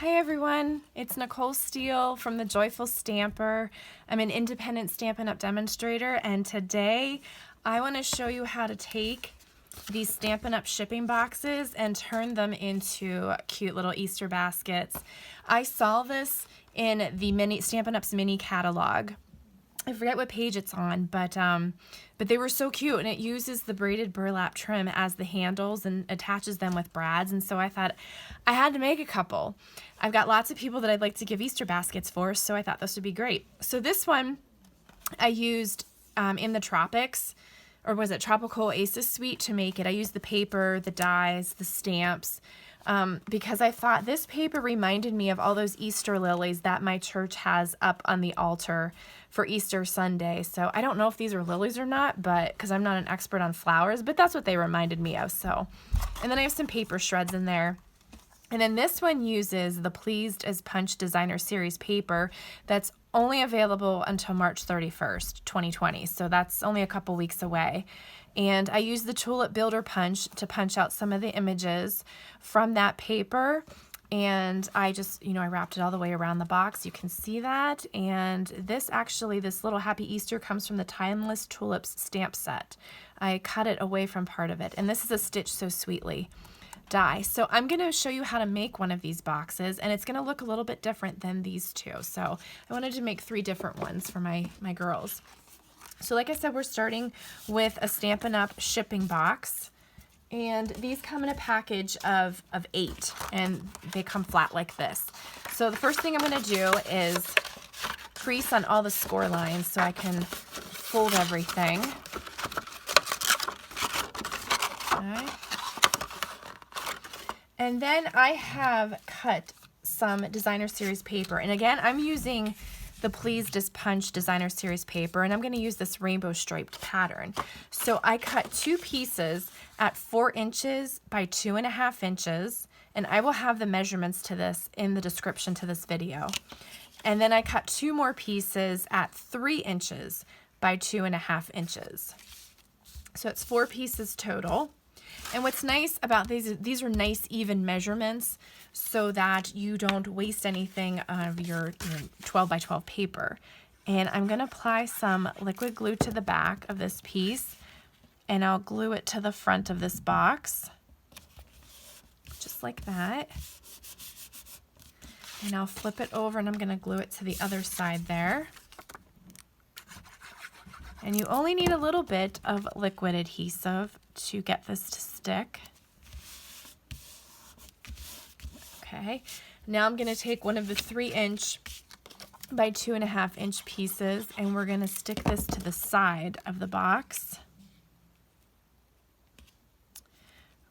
Hi everyone, it's Nicole Steele from the Joyful Stamper. I'm an independent Stampin' Up! Demonstrator, and today I want to show you how to take these Stampin' Up! Shipping boxes and turn them into cute little Easter baskets. I saw this in the Stampin' Up's mini catalog. I forget what page it's on, but they were so cute, and it uses the braided burlap trim as the handles and attaches them with brads, and so I thought I had to make a couple. I've got lots of people that I'd like to give Easter baskets for, so I thought this would be great. So this one I used in the tropics, or was it Tropical Oasis Suite to make it. I used the paper, the dies, the stamps, because I thought this paper reminded me of all those Easter lilies that my church has up on the altar for Easter Sunday. So I don't know if these are lilies or not, but because I'm not an expert on flowers, but that's what they reminded me of. So, and then I have some paper shreds in there. And then this one uses the Pleased as Punch Designer Series paper that's only available until March 31st, 2020. So that's only a couple weeks away. And I used the Tulip Builder Punch to punch out some of the images from that paper. And I just, I wrapped it all the way around the box. You can see that. And this little Happy Easter comes from the Timeless Tulips stamp set. I cut it away from part of it. And this is a Stitch So Sweetly die. So I'm going to show you how to make one of these boxes, and it's going to look a little bit different than these two. So I wanted to make 3 different ones for my girls. So like I said, we're starting with a Stampin' Up! Shipping box. And these come in a package of 8, and they come flat like this. So the first thing I'm going to do is crease on all the score lines so I can fold everything. Okay. And then I have cut some Designer Series paper. And again, I'm using the Pleased as Punch Designer Series paper, and I'm going to use this rainbow striped pattern. So I cut 2 pieces at 4 inches by 2.5 inches, and I will have the measurements to this in the description to this video. And then I cut 2 more pieces at 3 inches by 2.5 inches. So it's 4 pieces total. And what's nice about these are nice even measurements so that you don't waste anything of your 12 by 12 paper. And I'm going to apply some liquid glue to the back of this piece, and I'll glue it to the front of this box, just like that. And I'll flip it over, and I'm going to glue it to the other side there. And you only need a little bit of liquid adhesive to get this to stick. Okay, now I'm going to take one of the 3-inch by 2.5-inch pieces, and we're going to stick this to the side of the box.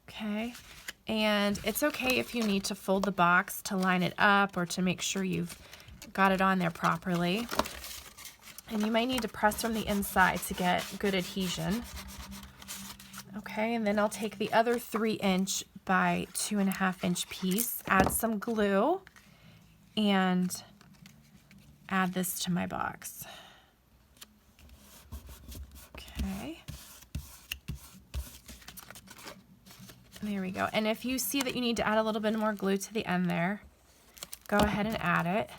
Okay, and it's okay if you need to fold the box to line it up or to make sure you've got it on there properly. And you might need to press from the inside to get good adhesion. Okay, and then I'll take the other 3-inch by 2.5-inch piece, add some glue, and add this to my box. Okay. There we go. And if you see that you need to add a little bit more glue to the end there, go ahead and add it.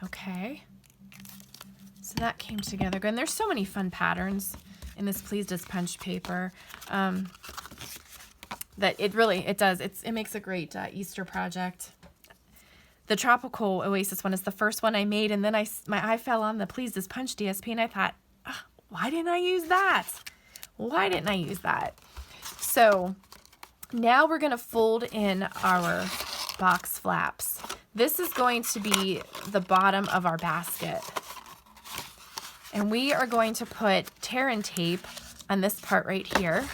Okay. So that came together good. And there's so many fun patterns in this Pleased as Punch paper that it makes a great Easter project. The Tropical Oasis one is the first one I made, and then my eye fell on the Pleased as Punch DSP, and I thought, why didn't I use that? Why didn't I use that? So now we're going to fold in our box flaps. This is going to be the bottom of our basket. And we are going to put tear and tape on this part right here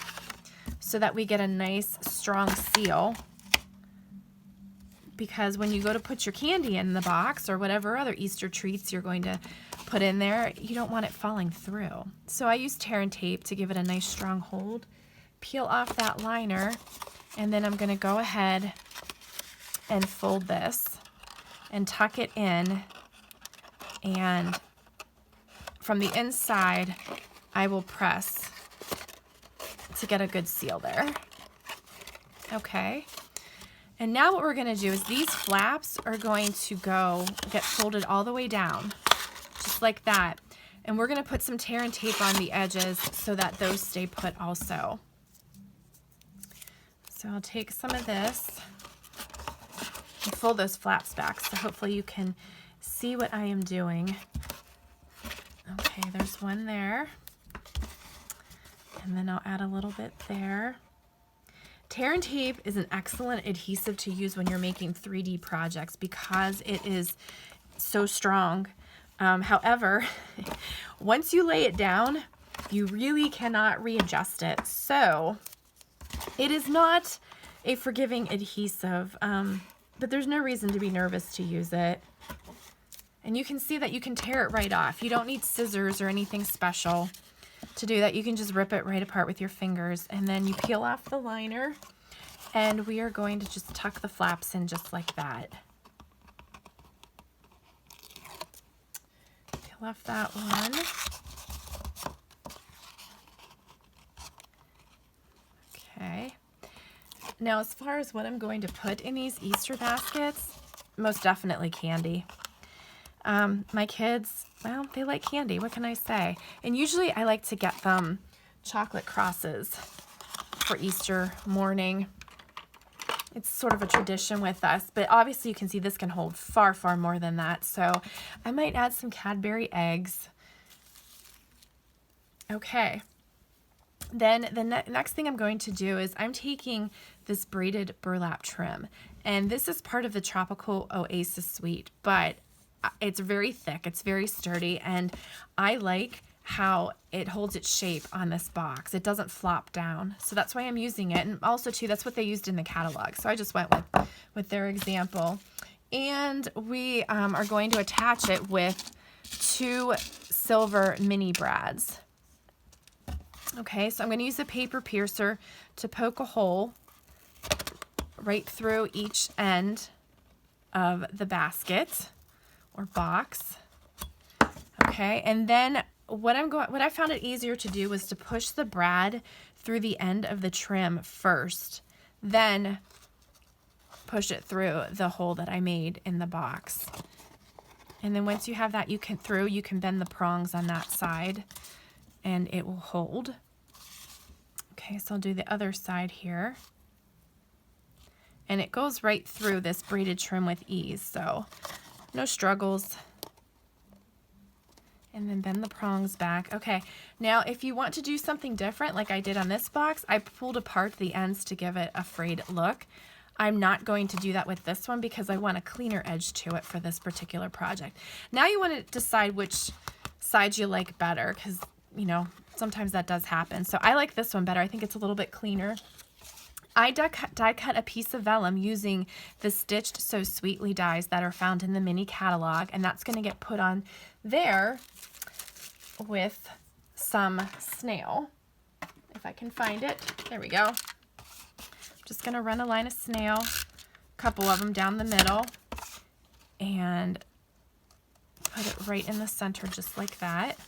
so that we get a nice strong seal, because when you go to put your candy in the box or whatever other Easter treats you're going to put in there, you don't want it falling through. So I use tear and tape to give it a nice strong hold. Peel off that liner, and then I'm going to go ahead and fold this and tuck it in, and from the inside I will press to get a good seal there. Okay, And now what we're going to do is these flaps are going to get folded all the way down, just like that. And we're going to put some tear and tape on the edges so that those stay put also. So I'll take some of this and fold those flaps back so hopefully you can see what I am doing. Okay, there's one there. And then I'll add a little bit there. Tear and tape is an excellent adhesive to use when you're making 3D projects because it is so strong. However, once you lay it down, you really cannot readjust it. So it is not a forgiving adhesive, but there's no reason to be nervous to use it. And you can see that you can tear it right off. You don't need scissors or anything special to do that. You can just rip it right apart with your fingers, and then you peel off the liner, and we are going to just tuck the flaps in just like that. Peel off that one. Okay. Now, as far as what I'm going to put in these Easter baskets, most definitely candy. My kids, well, they like candy. What can I say? And usually I like to get them chocolate crosses for Easter morning. It's sort of a tradition with us, but obviously you can see this can hold far, far more than that. So I might add some Cadbury eggs. Okay. Then the next thing I'm going to do is I'm taking this Braided Burlap Trim, and this is part of the Tropical Oasis Suite, but it's very thick, it's very sturdy, and I like how it holds its shape on this box. It doesn't flop down, so that's why I'm using it. And also too, that's what they used in the catalog, so I just went with their example. And we are going to attach it with 2 silver mini brads. Okay, so I'm going to use a paper piercer to poke a hole right through each end of the basket or box. Okay, and then what I found it easier to do was to push the brad through the end of the trim first, then push it through the hole that I made in the box. And then once you have that you can bend the prongs on that side and it will hold. Okay, so I'll do the other side here. And it goes right through this braided trim with ease, so no struggles. And then bend the prongs back. Okay, now if you want to do something different like I did on this box, I pulled apart the ends to give it a frayed look. I'm not going to do that with this one because I want a cleaner edge to it for this particular project. Now you want to decide which side you like better because, you know, sometimes that does happen. So I like this one better. I think it's a little bit cleaner. I die cut a piece of vellum using the Stitched So Sweetly dies that are found in the mini catalog, and that's going to get put on there with some snail. If I can find it. There we go. Just going to run a line of snail, a couple of them down the middle, and put it right in the center just like that.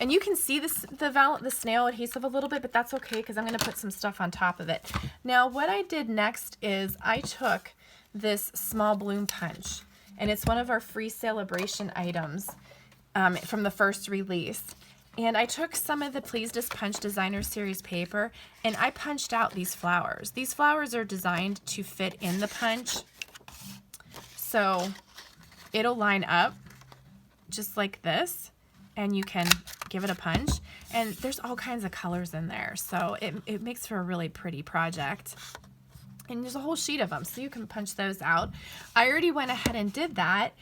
And you can see the snail adhesive a little bit, but that's okay because I'm going to put some stuff on top of it. Now, what I did next is I took this small bloom punch, and it's one of our free celebration items from the first release. And I took some of the Please Just Punch Designer Series paper, and I punched out these flowers. These flowers are designed to fit in the punch, so it'll line up just like this, and you can give it a punch. And there's all kinds of colors in there, so it makes for a really pretty project. And there's a whole sheet of them, so you can punch those out. I already went ahead and did that,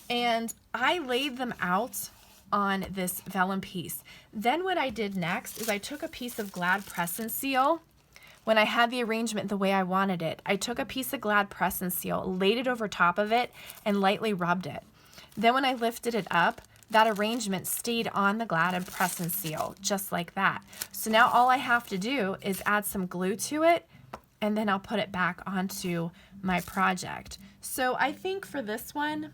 and I laid them out on this vellum piece. Then what I did next is I took a piece of Glad Press and Seal. When I had the arrangement the way I wanted it, I took a piece of Glad Press and Seal, laid it over top of it, and lightly rubbed it. Then when I lifted it up, that arrangement stayed on the Glad and Press and Seal, just like that. So now all I have to do is add some glue to it, and then I'll put it back onto my project. So I think for this one,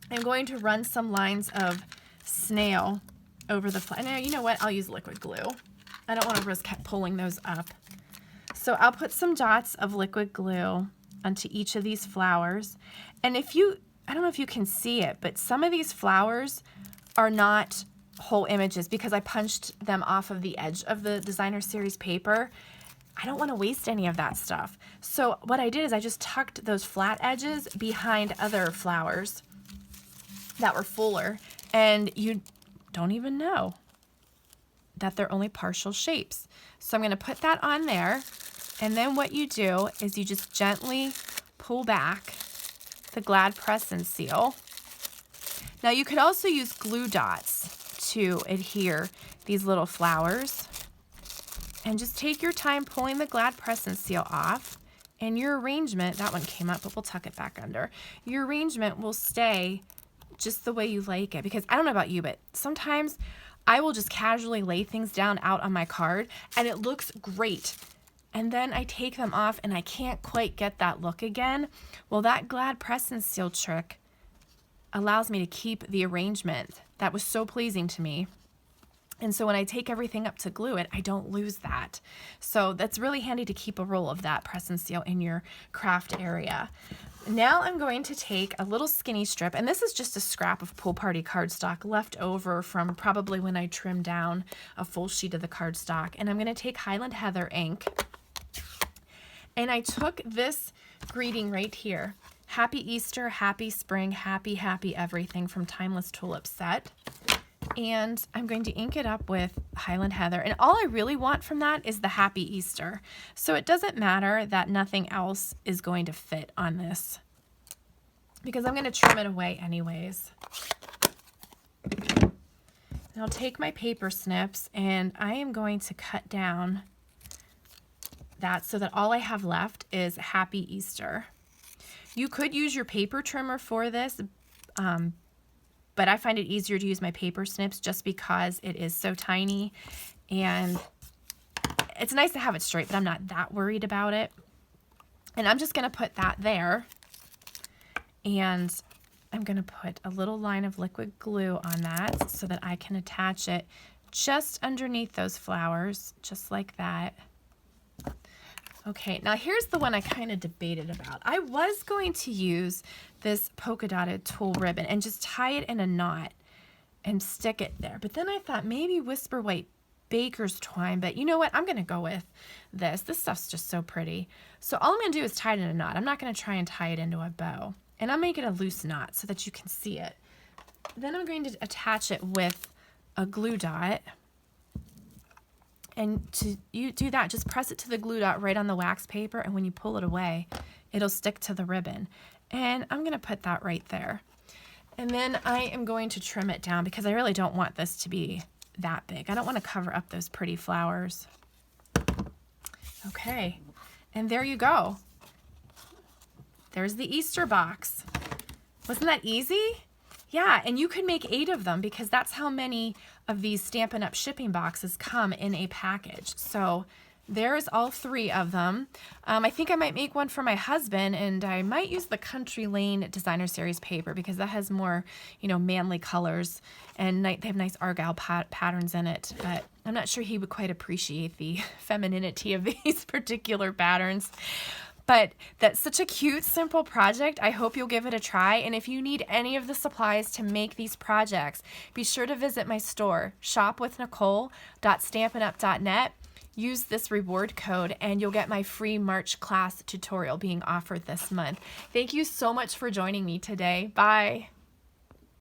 I'm going to run some lines of snail over the now, you know what? I'll use liquid glue. I don't want to risk pulling those up. So I'll put some dots of liquid glue onto each of these flowers. And if you, I don't know if you can see it, but some of these flowers are not whole images because I punched them off of the edge of the designer series paper. I don't want to waste any of that stuff. So what I did is I just tucked those flat edges behind other flowers that were fuller, and you don't even know that they're only partial shapes. So I'm going to put that on there, and then what you do is you just gently pull back the Glad press and seal. Now you could also use glue dots to adhere these little flowers, and just take your time pulling the Glad press and seal off, and your arrangement, that one came up, but we'll tuck it back under. Your arrangement will stay just the way you like it, because I don't know about you, but sometimes I will just casually lay things down out on my card and it looks great. And then I take them off and I can't quite get that look again. Well, that Glad press and seal trick allows me to keep the arrangement that was so pleasing to me. And so when I take everything up to glue it, I don't lose that. So that's really handy to keep a roll of that press and seal in your craft area. Now I'm going to take a little skinny strip, and this is just a scrap of Pool Party cardstock left over from probably when I trimmed down a full sheet of the cardstock. And I'm going to take Highland Heather ink, and I took this greeting right here. Happy Easter, happy spring, happy, happy everything from Timeless Tulips set. And I'm going to ink it up with Highland Heather. And all I really want from that is the Happy Easter. So it doesn't matter that nothing else is going to fit on this, because I'm going to trim it away anyways. And I'll take my paper snips and I am going to cut down that so that all I have left is Happy Easter. You could use your paper trimmer for this, but I find it easier to use my paper snips just because it is so tiny, and it's nice to have it straight, but I'm not that worried about it. And I'm just going to put that there, and I'm going to put a little line of liquid glue on that so that I can attach it just underneath those flowers, just like that. Okay, now here's the one I kind of debated about. I was going to use this polka dotted tulle ribbon and just tie it in a knot and stick it there. But then I thought maybe Whisper White Baker's twine, but you know what? I'm going to go with this. This stuff's just so pretty. So all I'm going to do is tie it in a knot. I'm not going to try and tie it into a bow. And I'll make it a loose knot so that you can see it. Then I'm going to attach it with a glue dot. And to you do that, just press it to the glue dot right on the wax paper, and when you pull it away, it'll stick to the ribbon. And I'm going to put that right there. And then I am going to trim it down because I really don't want this to be that big. I don't want to cover up those pretty flowers. Okay, and there you go. There's the Easter box. Wasn't that easy? Yeah, and you could make 8 of them because that's how many of these Stampin' Up! Shipping boxes come in a package. So there's all 3 of them. I think I might make one for my husband, and I might use the Country Lane Designer Series paper because that has more, manly colors, and they have nice argyle patterns in it. But I'm not sure he would quite appreciate the femininity of these particular patterns. But that's such a cute, simple project. I hope you'll give it a try. And if you need any of the supplies to make these projects, be sure to visit my store, shopwithnicole.stampinup.net. Use this reward code and you'll get my free March class tutorial being offered this month. Thank you so much for joining me today. Bye.